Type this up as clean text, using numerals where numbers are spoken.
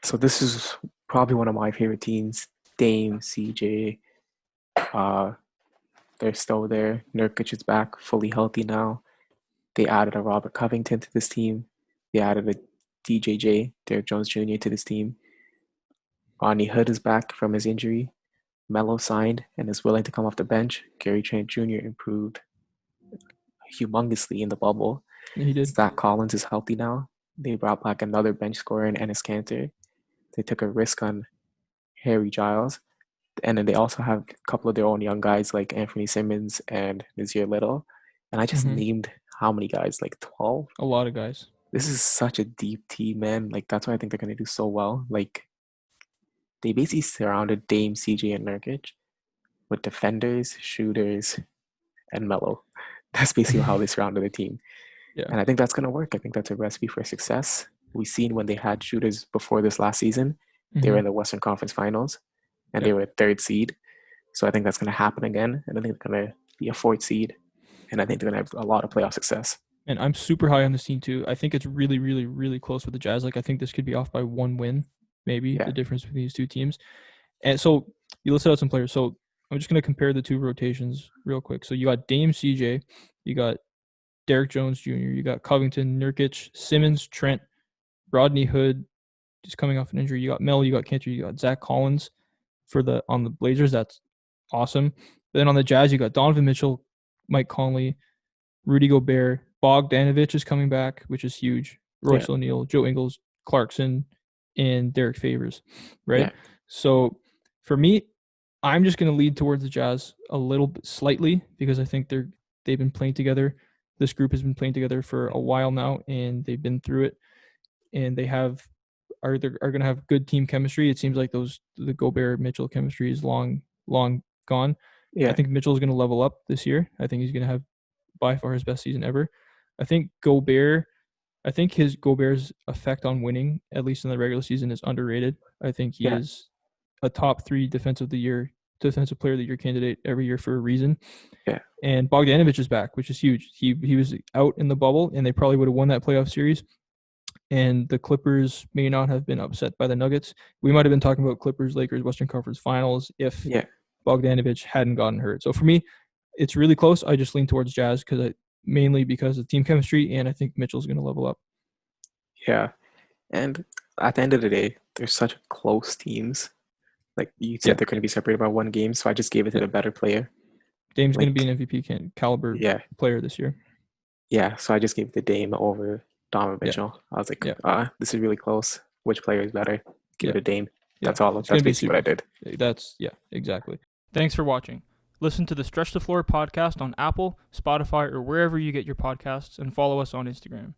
So this is probably one of my favorite teams. Dame, CJ, uh, they're still there. Nurkic is back, fully healthy now. They added a Robert Covington to this team. They added a DJJ, Derek Jones Jr. to this team. Rodney Hood is back from his injury. Melo signed and is willing to come off the bench. Gary Trent Jr. improved humongously in the bubble. He did. Zach Collins is healthy now. They brought back another bench scorer in Enes Kanter. They took a risk on Harry Giles. And then they also have a couple of their own young guys like Anthony Simmons and Nazir Little. And I just named how many guys? Like 12? A lot of guys. This is such a deep team, man. Like, that's why I think they're going to do so well. Like, they basically surrounded Dame, CJ, and Nurkic with defenders, shooters, and Melo. That's basically how they surrounded the team. Yeah. And I think that's going to work. I think that's a recipe for success. We've seen when they had shooters before this last season, they were in the Western Conference Finals, and they were a third seed. So I think that's going to happen again. And I think they're going to be a fourth seed. And I think they're going to have a lot of playoff success. And I'm super high on this team too. I think it's really, really, really close with the Jazz. Like, I think this could be off by one win, maybe, the difference between these two teams. And so you listed out some players. So I'm just going to compare the two rotations real quick. So you got Dame, CJ, you got Derek Jones Jr., you got Covington, Nurkic, Simmons, Trent, Rodney Hood, just coming off an injury. You got Melo, you got Kanter, you got Zach Collins on the Blazers. That's awesome. But then on the Jazz, you got Donovan Mitchell, Mike Conley, Rudy Gobert, Bogdanovich is coming back, which is huge. Royce O'Neal, Joe Ingles, Clarkson, and Derek Favors, right? Yeah. So for me, I'm just going to lead towards the Jazz a little bit slightly because I think they've been playing together. This group has been playing together for a while now, and they've been through it. And they are going to have good team chemistry. It seems like the Gobert Mitchell chemistry is long gone. Yeah. I think Mitchell is going to level up this year. I think he's going to have by far his best season ever. I think Gobert's effect on winning, at least in the regular season, is underrated. I think he is a top 3 defensive player of the year candidate every year for a reason. Yeah. And Bogdanovich is back, which is huge. He was out in the bubble, and they probably would have won that playoff series. And the Clippers may not have been upset by the Nuggets. We might have been talking about Clippers-Lakers Western Conference Finals if Bogdanovich hadn't gotten hurt. So for me, it's really close. I just lean towards Jazz mainly because of team chemistry, and I think Mitchell's going to level up. Yeah. And at the end of the day, they're such close teams. Like you said, they're going to be separated by one game, so I just gave it to the better player. Dame's going to be an MVP caliber player this year. Yeah, so I just gave it to Dame over Donovan Mitchell. I was like, this is really close. Which player is better? Give it to Dame. That's all. That's basically what I did. Exactly. Thanks for watching. Listen to the Stretch the Floor podcast on Apple, Spotify, or wherever you get your podcasts, and follow us on Instagram.